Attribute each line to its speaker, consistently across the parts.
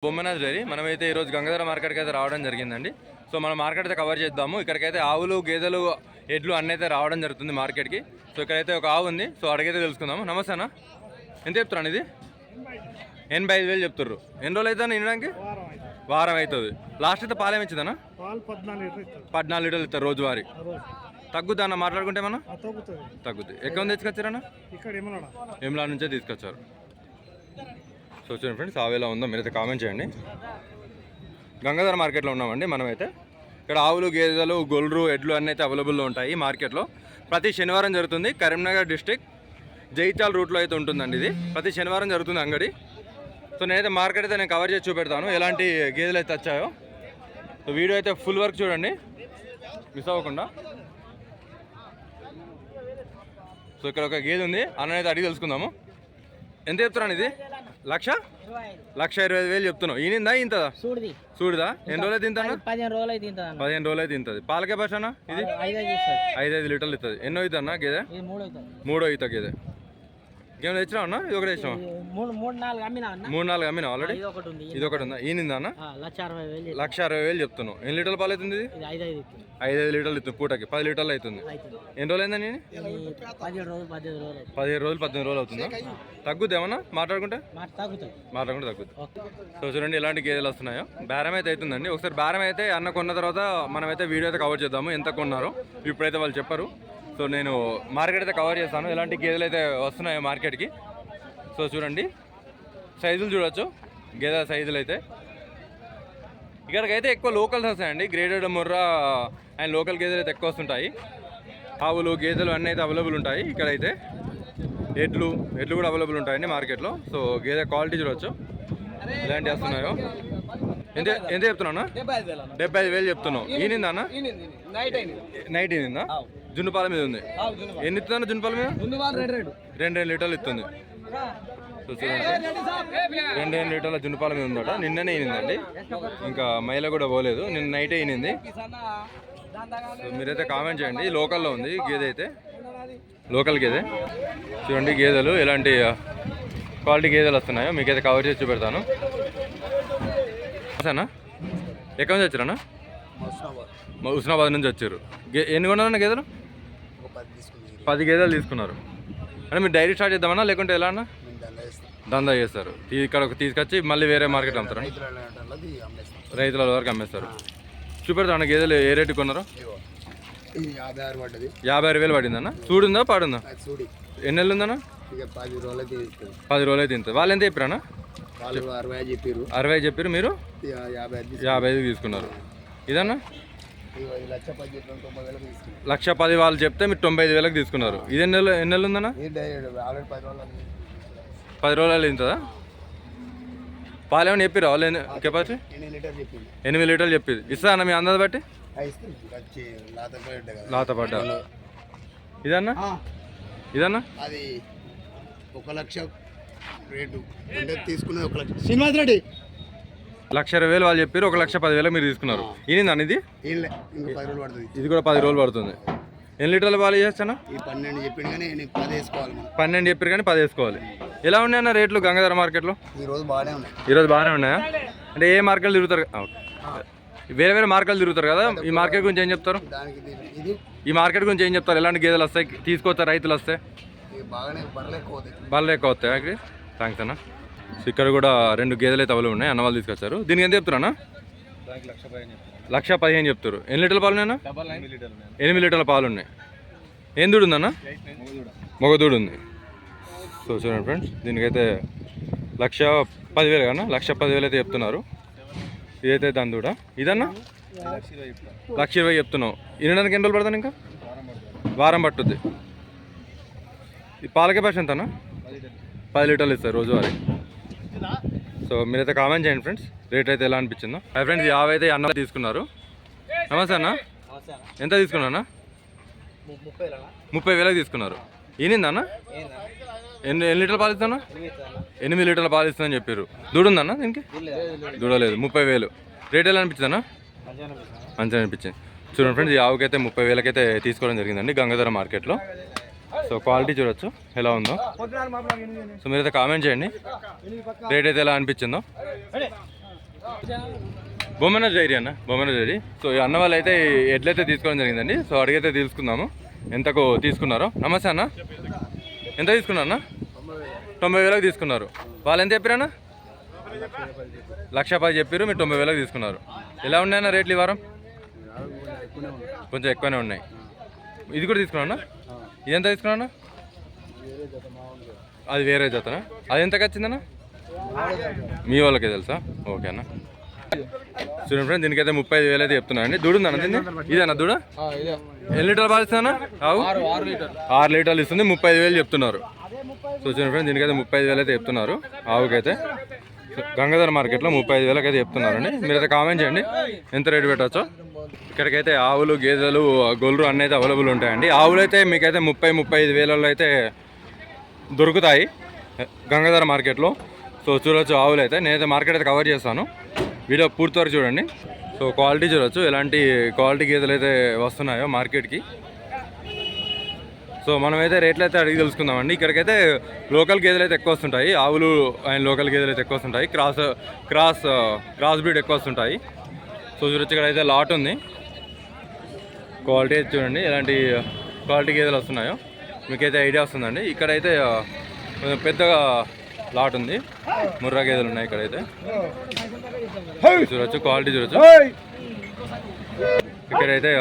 Speaker 1: బొమ్మనాథ్ dairy మనమైతే ఈరోజు గంగాధర మార్కెట్కి అయితే రావడం జరిగిందండి. సో మన మార్కెట్ అయితే కవర్ చేద్దాము. ఇక్కడికైతే ఆవులు గేదెలు ఎడ్లు అన్నీ అయితే రావడం జరుగుతుంది మార్కెట్కి. సో ఇక్కడైతే ఒక ఆవు ఉంది, సో అడిగైతే తెలుసుకుందాము. నమస్తే అన్న, ఎంత చెప్తాను ఇది? 85,000 చెప్తుర్రు. ఎన్ని రోజులు అవుతుంది తినడానికి? వారం అవుతుంది. లాస్ట్ అయితే పాలు ఏమిచ్చిందన్న? 14 లీటర్లు ఇస్తారు రోజువారీ. తగ్గుద్దా అన్న మాట్లాడుకుంటే ఏమన్నా? తగ్గుద్ది. ఎక్కడ తెచ్చుకొచ్చారన్న? ఎమ్లా నుంచే తీసుకొచ్చారు. సో చూడండి ఫ్రెండ్స్, ఆవు ఎలా ఉందో మీరైతే కామెంట్ చేయండి. గంగాధర మార్కెట్లో ఉన్నామండి మనమైతే. ఇక్కడ ఆవులు గేదెలు గొర్రెలు ఎడ్లు అన్నీ అయితే అవైలబుల్లో ఉంటాయి మార్కెట్లో. ప్రతి శనివారం జరుగుతుంది. కరీంనగర్ డిస్టిక్ జైత్యాల రూట్లో అయితే ఉంటుందండి ఇది. ప్రతి శనివారం జరుగుతుంది అంగడి. సో నేనైతే మార్కెట్ అయితే నేను కవర్ చేసి చూపెడతాను ఎలాంటి గేదెలు అయితే వచ్చాయో. సో వీడియో అయితే ఫుల్ వర్క్ చూడండి, మిస్ అవ్వకుండా. సో ఇక్కడ ఒక గేదె ఉంది, అన్నైతే అడిగి తెలుసుకుందాము. ఎంత చెప్తున్నాను ఇది? 1,20,000 చెప్తున్నావు. ఈనిందా ఇంతదా? చూడదా? ఎన్ని రోజులు తింటాను?
Speaker 2: 15
Speaker 1: రోజులు అయితే తింటుంది. పాలకే భాష అన్న ఇది 5 లీటర్లు ఇస్తుంది. ఎన్నో అవుతుంది అన్న గేదె? 3 అవుతుంది గేదె. ఇంకేమైనా తెచ్చినావు అన్న? ఇది ఒకటి తెచ్చినావు? 3-4 అమ్మినా ఆల్రెడీ. ఇది ఒకటి ఉందా? ఈనిందా అన్న? 1,60,000 చెప్తున్నావు. ఎన్ని లీటర్ల పాలు అవుతుంది ఇది? 5 లీటర్లు ఇస్తుంది పూటకి. 10 లీటర్లు అవుతుంది. ఎన్ని రోజులు అయిందా నేను? 17 రోజులు 18 రోజులు అవుతుందా? తగ్గుద్ది ఏమన్నా మాట్లాడుకుంటే? తగ్గుద్ది. సో చూడండి ఎలాంటి గేదెలు వస్తున్నాయో. బేరం అయితే అవుతుందండి. ఒకసారి బేరం అయితే అన్న కొన్న తర్వాత మనమైతే వీడియో అయితే కవర్ చేద్దాము ఎంత కొన్నారో. ఇప్పుడైతే వాళ్ళు చెప్పరు. సో నేను మార్కెట్ అయితే కవర్ చేస్తాను ఎలాంటి గేదెలు అయితే వస్తున్నాయో మార్కెట్కి. సో చూడండి సైజులు చూడొచ్చు, గేదెల సైజులు అయితే. ఇక్కడికైతే ఎక్కువ లోకల్స్ వస్తాయండి. గ్రేడెడ్ ముర్రా అండ్ లోకల్ గేదెలు అయితే ఎక్కువ వస్తుంటాయి. ఆవులు గేదెలు అన్నీ అయితే అవైలబుల్ ఉంటాయి ఇక్కడైతే. ఎడ్లు కూడా అవైలబుల్ ఉంటాయండి మార్కెట్లో. సో గేదె క్వాలిటీ చూడవచ్చు ఎలాంటివి వస్తున్నాయో. ఎంత చెప్తున్నా? 75,000 చెప్తున్నావు. ఈనిందా అన్న? నైట్ ఈనిందా? జున్నుపాల మీద ఉంది. ఎన్ని ఇస్తుందన్న జున్నుపాల మీద? 2 లీటర్లు ఇస్తుంది. సో చూడండి 2 లీటర్ల జున్నుపాల మీద ఉందట. నిన్ననే ఈనిందండి, ఇంకా మైల కూడా పోలేదు. నిన్న నైటే ఈనింది. సో మీరైతే కామెంట్ చేయండి. లోకల్లో ఉంది గేదె అయితే, లోకల్ గేదె. చూడండి గేదెలు ఎలాంటి క్వాలిటీ గేదెలు వస్తున్నాయో మీకైతే కవర్ చేసి చూపెడతాను. సరేనా? ఎక్కడి నుంచి వచ్చారన్నా? హుస్నాబాద్ నుంచి వచ్చారు. ఎన్ని కొన్నారన్న గేదెలు? 10 గేదెలు తీసుకున్నారు. అంటే మీరు డైరీ స్టార్ట్ చేద్దామన్నా లేకుంటే ఎలా అన్నా? దందా చేస్తారు. ఇక్కడ తీసుకొచ్చి మళ్ళీ వేరే మార్కెట్ అమ్ముతారు, రైతుల వరకు అమ్మేస్తారు. చూపెడతాను గేదెలు ఏ రేటు కొన్నారో. 56,000 పడిందన్న. చూడుందా పాడుందా? ఎన్ని నెలలు ఉందన్న? 10 రోజులు అయితే తింటుంది. వాళ్ళు ఎంత చెప్పారన్నా? 60 చెప్పారు, మీరు 55 తీసుకున్నారు. ఇదన్నా 1,10,000 వాళ్ళు చెప్తే మీరు 95,000 తీసుకున్నారు. ఇది ఎన్ని నెలలు ఉందన్నా? 10 రోజులు తింటుందా? పాలు ఏమైనా చెప్పారు వాళ్ళు? కెపాసిటీ 8 లీటర్లు చెప్పింది. ఇస్తా అన్న మీ అందాజ బట్టి? లాతపడ్డా. ఇదన్నా?
Speaker 3: అది 1,00,000 రేటు తీసుకున్నది. 1,00,000
Speaker 1: 1,20,000 వాళ్ళు చెప్పారు. 1,10,000 మీరు తీసుకున్నారు. ఈనిందా ఇది? ఇది కూడా 10 రోజులు పడుతుంది. ఎన్ని లీటర్ల పాలు చేస్తాను?
Speaker 3: 12 చెప్పిండు కానీ 10 వేసుకోవాలి.
Speaker 1: 12 చెప్పారు కానీ 10 వేసుకోవాలి. ఎలా ఉన్నాయన్న రేట్లు గంగాధర మార్కెట్లో?
Speaker 3: ఈరోజు
Speaker 1: బాగానే ఉన్నాయా? అంటే ఏ మార్కెట్లు తిరుగుతారు? వేరే మార్కెట్లు తిరుగుతారు కదా. ఈ మార్కెట్ గురించి ఏం చెప్తారు? ఈ మార్కెట్ గురించి ఏం చెప్తారు? ఎలాంటి గేదెలు వస్తాయి తీసుకొస్తారు రైతులు వస్తే? బర్రెలు ఎక్కువ వస్తాయి. ఓకే, థ్యాంక్స్ అన్న. సో ఇక్కడ కూడా 2 గేదెలు అయితే అవైలబుల్ ఉన్నాయి. అన్న వాళ్ళు తీసుకొచ్చారు. దీనికి ఎంత చెప్తారన్నా? 1,15,000 చెప్తారు. ఎన్ని లీటర్ల పాలు ఉన్నాయన్నా? 8 లీటర్ల పాలు ఉన్నాయి. ఏం దూడు ఉందన్న? మగదూడు ఉంది. సో చూడండి ఫ్రెండ్స్, దీనికైతే 1,10,000 కన్నా 1,10,000 అయితే చెప్తున్నారు. ఇదైతే దాని దూడ. ఇదన్నా 1,20,000 చెప్తున్నావు. వినడానికి ఎన్ని రోజులు పడతాను? ఇంకా వారం పట్టుద్ది. ఈ పాలకే భాష ఎంతనా? 10 లీటర్లు ఇస్తారు రోజువారీ. సో మీరైతే కామెంట్ చేయండి ఫ్రెండ్స్, రేట్ అయితే ఎలా అనిపించిందో. ఫ్రెండ్స్ ఈ ఆవు అయితే అన్న తీసుకున్నారు. నమస్తే అన్న, ఎంత తీసుకున్నా? 30,000 తీసుకున్నారు. ఈనిందా అన్న? ఎన్ని లీటర్ల పాలు ఇస్తానా? 8 లీటర్ల పాలు ఇస్తుందని చెప్పారు. దూడుందన్న దీనికి? దూడలేదు. 30,000 రేట్ ఎలా అనిపించిందన్నా? మంచిగా అనిపించింది. చూడండి ఫ్రెండ్స్, ఈ ఆవుకైతే 30,000 అయితే తీసుకోవడం జరిగిందండి గంగాధర మార్కెట్లో. సో క్వాలిటీ చూడొచ్చు ఎలా ఉందో. సో మీరైతే కామెంట్ చేయండి రేట్ అయితే ఎలా అనిపించిందో. బొమ్మన డైరీ అన్న, బొమ్మన డైరీ. సో ఈ అన్న వాళ్ళు అయితే ఎడ్లయితే తీసుకోవడం జరిగిందండి. సో అడిగైతే తీసుకుందాము ఎంతకు తీసుకున్నారో. నమస్తే అన్న, ఎంత తీసుకున్నా అన్న? 90,000 తీసుకున్నారు. వాళ్ళు ఎంత చెప్పారన్న? 1,10,000 చెప్పారు, మీరు 90,000 తీసుకున్నారు. ఎలా ఉన్నాయన్న రేట్లు ఈ వారం? కొంచెం ఎక్కువనే ఉన్నాయి. ఇది కూడా తీసుకున్నా? ఇది ఎంత తీసుకున్నా? అది వేరే జతనా? అది ఎంతకు వచ్చిందన్న? మీ వాళ్ళకే తెలుసా? ఓకే అన్న. చూడండి ఫ్రెండ్, దీనికైతే 35,000 అయితే చెప్తున్నా అండి. దూడు ఉందన్న దీన్ని? ఇదేనా దూడ? ఎన్ని లీటర్లు పాలు ఇస్తుందన్న? 6 లీటర్లు ఇస్తుంది, 35,000 చెప్తున్నారు. సో చూడండి ఫ్రెండ్, దీనికైతే 35,000 అయితే చెప్తున్నారు ఆవుకైతే. గంగాధర మార్కెట్లో 35,000 అయితే చెప్తున్నారండి. మీరైతే కామెంట్ చేయండి ఎంత రేటు పెట్టచ్చో. ఇక్కడికైతే ఆవులు, గేదెలు, గొర్రెలు అన్నీ అయితే అవైలబుల్ ఉంటాయండి. ఆవులు అయితే మీకైతే 30-35,000 అయితే దొరుకుతాయి గంగాధర మార్కెట్లో. సో చూడొచ్చు ఆవులు అయితే. నేనైతే మార్కెట్ అయితే కవర్ చేస్తాను, వీడియో పూర్తి వరకు చూడండి. సో క్వాలిటీ చూడొచ్చు, ఎలాంటి క్వాలిటీ గేదెలు అయితే వస్తున్నాయో మార్కెట్కి. సో మనమైతే రేట్లు అయితే అడిగి తెలుసుకుందామండి. ఇక్కడికైతే లోకల్ గేదెలు అయితే ఎక్కువ వస్తుంటాయి, ఆవులు అండ్ లోకల్ గేదెలు అయితే ఎక్కువ వస్తుంటాయి. క్రాస్ బ్రీడ్ ఎక్కువ వస్తుంటాయి. సో చూడొచ్చు, ఇక్కడ అయితే లాట్ ఉంది. క్వాలిటీ చూడండి, ఎలాంటి క్వాలిటీ గేదెలు వస్తున్నాయో మీకైతే ఐడియా వస్తుందండి. ఇక్కడైతే పెద్దగా లాట్ ఉంది, ముర్రా గేదెలు ఉన్నాయి ఇక్కడైతే. చూడొచ్చు, క్వాలిటీ చూడొచ్చు. ఇక్కడైతే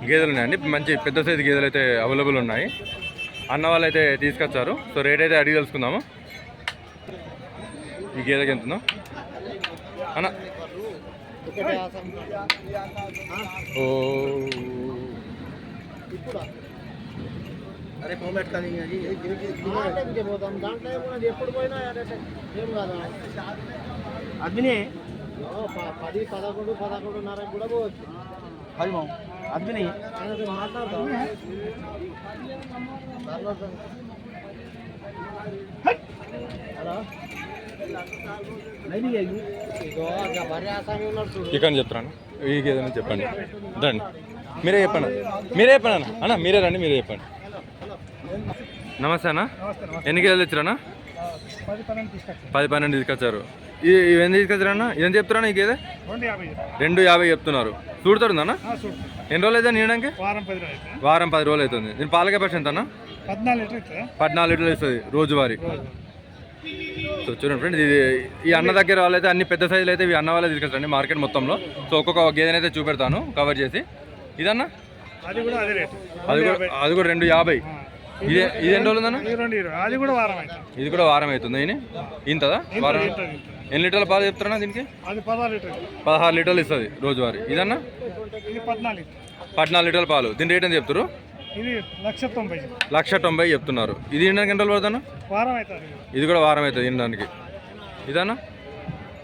Speaker 1: గేదెలు ఉన్నాయండి, మంచి పెద్ద సైజు గేదెలు అయితే అవైలబుల్ ఉన్నాయి. అన్న వాళ్ళు అయితే తీసుకొచ్చారు. సో రేట్ అయితే అడిగి తెలుసుకుందాము. ఈ గేదెకి ఎంత ఉందో అన్న? ఓ
Speaker 2: అద్మిని 10-11-11:30 కూడా పోవచ్చు. అద్మిని
Speaker 1: ఇక్కడ చెప్తాను. ఈ గేదెని చెప్పండి, రండి మీరే చెప్పండి అన్న మీరే రండి, మీరే చెప్పండి. నమస్తే అన్న, ఎన్ని గేదెలు తెచ్చారన్నా? 10-12 తీసుకొచ్చారు. ఇవన్నీ తీసుకొచ్చారన్నా? ఇదేం చెప్తారన్నా? ఈ గేదె 250 చెప్తున్నారు. చూడుతుందన్నా? ఎన్ని రోజులు అయితే నీయడానికి? వారం 10 రోజులు అవుతుంది. దీని పాల కెపాసిటీ ఎంత అన్న? 14 లీటర్లు ఇస్తుంది రోజువారీ. సో చూడండి ఫ్రెండ్స్, ఇది ఈ అన్న దగ్గర వాళ్ళైతే అన్ని పెద్ద సైజులు అయితే ఇవి అన్న వాళ్ళే తీసుకొచ్చారండి మార్కెట్ మొత్తంలో. సో ఒక్కొక్క గేదెని అయితే చూపెడతాను కవర్ చేసి. ఇదన్నా? అది కూడా 250. ఇది ఎన్ని రోజులు ఉందన్న? ఇది కూడా వారం అవుతుంది. ఇంతదా వారం? ఎన్ని లీటర్ల పాలు చెప్తారన్నా దీనికి? 16 లీటర్లు ఇస్తుంది రోజువారీ. ఇదన్నా? 14 లీటర్ల పాలు. దీని రేట్ అని చెప్తారు? 1,90,000 చెప్తున్నారు. ఇది తినడానికి ఎన్ని రోజులు పడుతుందన్నా? ఇది కూడా వారం అవుతుంది తినడానికి. ఇదన్నా?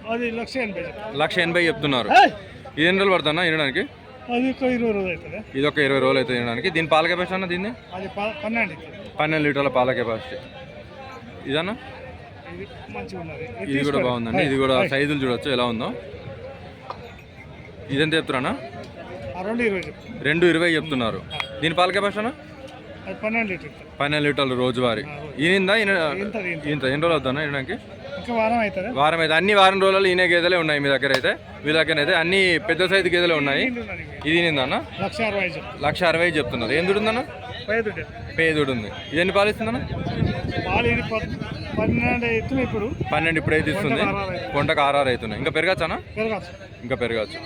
Speaker 1: 1,80,000 చెప్తున్నారు. ఇది ఎన్ని రోజులు పడుతుందా తినడానికి? ఇది ఒక 20 రోజులు అవుతుంది తినడానికి. దీని పాల కెపాసిటీ అన్న? దీన్ని 12 లీటర్ల పాల కెపాసిటీ. ఇదన్నా? ఇది కూడా బాగుందండి. ఇది కూడా సైజులు చూడొచ్చు ఎలా ఉందో. ఇదెంత చెప్తున్నా? 220 చెప్తున్నారు. దీని పాల కెపాసిటీ అన్న? 12 లీటర్లు రోజువారీ. ఈయనిందా? ఇంత ఎన్ని రోజులు అవుతుందా తినడానికి? వారం అయితే. అన్ని వారం రోజులు ఈయన గేదెలే ఉన్నాయి మీ దగ్గర అయితే. మీ దగ్గర అయితే అన్ని పెద్ద సైజు గేదెలే ఉన్నాయి. ఇది ఈనిందన్న? 1,60,000 చెప్తున్నారు. ఏం దుడుందన్న? పేదుడు ఉంది. ఇది ఎన్ని పాలు ఇస్తుందన్న? 12 ఇప్పుడైతే ఇస్తుంది. కొంటకు 6 అవుతున్నాయి. ఇంకా పెరగచ్చానా? ఇంకా పెరగచ్చు.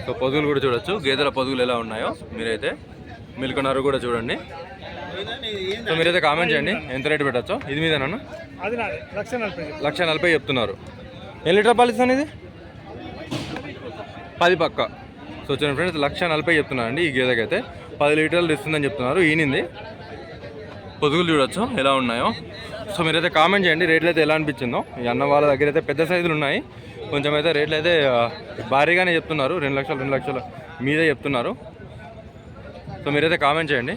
Speaker 1: సో పొదుగులు కూడా చూడొచ్చు, గేదెల పొదుగులు ఎలా ఉన్నాయో మీరైతే. మిల్కొన్నారు కూడా చూడండి. సో మీరైతే కామెంట్ చేయండి ఎంత రేటు పెట్టచ్చో. ఇది మీదేనా? 1,40,000 చెప్తున్నారు. ఎన్ని లీటర్ పాలు ఇస్తాను? ఇది 10 పక్క. సో చూడండి ఫ్రెండ్స్, 1,40,000 చెప్తున్నారు అండి. ఈ గేదెకైతే 10 లీటర్లు ఇస్తుందని చెప్తున్నారు. ఈనింది. పొదుగులు చూడొచ్చు ఎలా ఉన్నాయో. సో మీరైతే కామెంట్ చేయండి రేట్లు అయితే ఎలా అనిపించిందో. ఈ అన్న వాళ్ళ దగ్గర అయితే పెద్ద సైజులు ఉన్నాయి. కొంచెం అయితే రేట్లు అయితే భారీగానే చెప్తున్నారు. 2 లక్షల మీదే చెప్తున్నారు. సో మీరైతే కామెంట్ చేయండి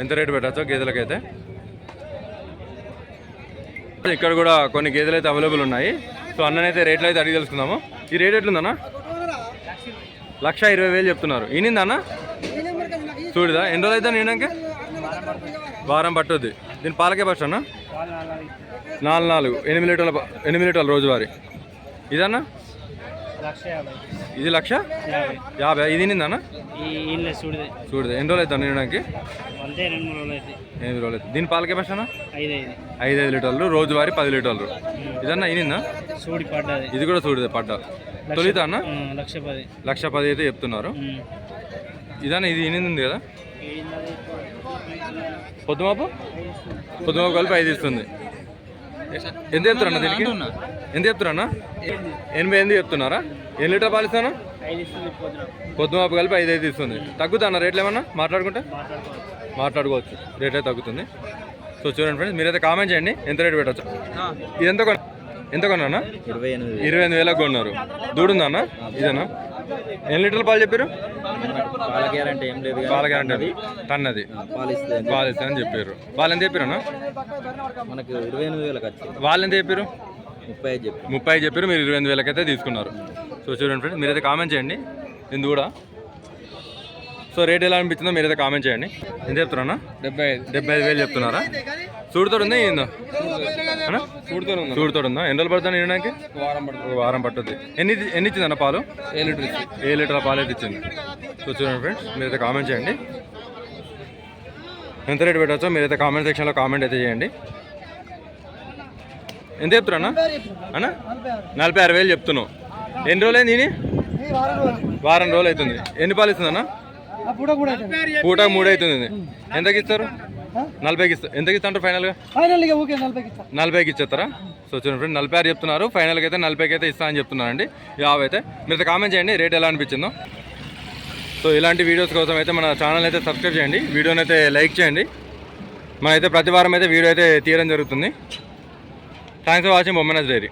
Speaker 1: ఎంత రేటు పెట్టచ్చో గేదెలకైతే. ఇక్కడ కూడా కొన్ని గేదెలు అయితే అవైలబుల్ ఉన్నాయి. సో అన్ననైతే రేట్లు అయితే అడిగి తెలుసుకుందాము. ఈ రేట్ ఎట్లుందన్నా? 1,20,000 చెప్తున్నారు. ఈనిందన్న? చూడదా ఎన్ని రోజులు అయితే నేనాక? వారం పట్టుద్ది. దీని పాలకే ఫస్ట్ అన్న? 4 8 లీటర్ల రోజువారీ. ఇదన్నా
Speaker 2: 1,50,000
Speaker 1: ఇది 1,50,000 ఇది నిందన్నా
Speaker 2: ఈ ఇల్లు చూడదే
Speaker 1: చూడదు ఎన్ని రోజులు అవుతుంది నిండడానికి
Speaker 2: అంతే 2-3 రోజులు అయితే
Speaker 1: 8 రోజులు అవుతుంది దీని పాల కెపాసిటీ అన్న
Speaker 2: 5
Speaker 1: 5 లీటర్లు రోజువారీ 10 లీటర్లు ఇదన్నా ఇనిందా
Speaker 2: చూడి పడ్డది
Speaker 1: ఇది కూడా చూడదు పడ్డా తొలిత అన్న
Speaker 2: 1,10,000
Speaker 1: 1,10,000 అయితే చెప్తున్నారు ఇదన్నా ఇది ఇనింది ఉంది కదా పొద్దుమాపు కలిపి 5 ఇస్తుంది ఎంత చెప్తారన్న దీనికి ఎంత చెప్తారన్నా 88 చెప్తున్నారా ఎన్ని లీటర్ పాలు ఇస్తాను
Speaker 2: 5 ఇస్తుంది
Speaker 1: పొద్దుమాపు కలిపి 5 ఇస్తుంది తగ్గుతా అన్న రేట్లు ఏమన్నా మాట్లాడుకోవచ్చు రేట్ అయితే తగ్గుతుంది సో చూడండి ఫ్రెండ్స్ మీరైతే కామెంట్ చేయండి ఎంత రేట్ పెట్టచ్చు ఇది ఎంత కొన్నా 28,000 కొన్నారు దూడుందా అన్న ఇదేనా ఎన్ని లీటర్ల పాలు చెప్పారు
Speaker 2: పాల గ్యారంటీ ఏం లేదు
Speaker 1: పాల గ్యారంటీ అది టన్నది పాలు ఇస్తా అని చెప్పారు వాళ్ళు ఎంత చెప్పారు అన్న
Speaker 2: మనకు 28,000 ఖర్చు
Speaker 1: వాళ్ళు ఎంత చెప్పారు
Speaker 2: 35
Speaker 1: చెప్పారు మీరు 28,000 అయితే తీసుకున్నారు సో చూడండి ఫ్రెండ్స్ మీరైతే కామెంట్ చేయండి ఇది కూడా సో రేట్ ఎలా అనిపించిందో మీరైతే కామెంట్ చేయండి ఎంత చెప్తున్నారా 75,000 చెప్తున్నారా చూడుతోడు ఉందా ఏందో చూడుతోడు ఉందా ఎన్ని రోజులు పడుతుంది తినడానికి వారం పట్టుద్ది ఎన్ని ఇచ్చింది అన్న పాలు 7 లీటర్ల పాలు అయితే ఇచ్చింది సో చూడండి ఫ్రెండ్స్ మీరైతే కామెంట్ చేయండి ఎంత రేట్ పెట్టచ్చో మీరైతే కామెంట్ సెక్షన్లో కామెంట్ అయితే చేయండి ఎంత చెప్తున్నా అన్న 46,000 చెప్తున్నావు ఎన్ని రోజులు అయింది వారం రోజులు అవుతుంది ఎన్ని పాలు ఇస్తుంది అన్న పూట 3 అవుతుంది ఎంతకి ఇస్తారు 40కి ఇస్తారు ఎంతకి ఇస్తారు ఫైనల్గా 40కి ఇచ్చేస్తారా సో చూడండి ఫ్రెండ్ 46 చెప్తున్నారు ఫైనల్గా అయితే 40కి అయితే ఇస్తా అని చెప్తున్నారండి 50 అయితే మీరు కామెంట్ చేయండి రేట్ ఎలా అనిపించిందో సో ఇలాంటి వీడియోస్ కోసం అయితే మన ఛానల్ అయితే సబ్స్క్రైబ్ చేయండి వీడియోని అయితే లైక్ చేయండి మనమైతే ప్రతి వారం అయితే వీడియో అయితే తీయడం జరుగుతుంది థ్యాంక్స్ ఫర్ వాచింగ్ బొమ్మనస్ డైరీ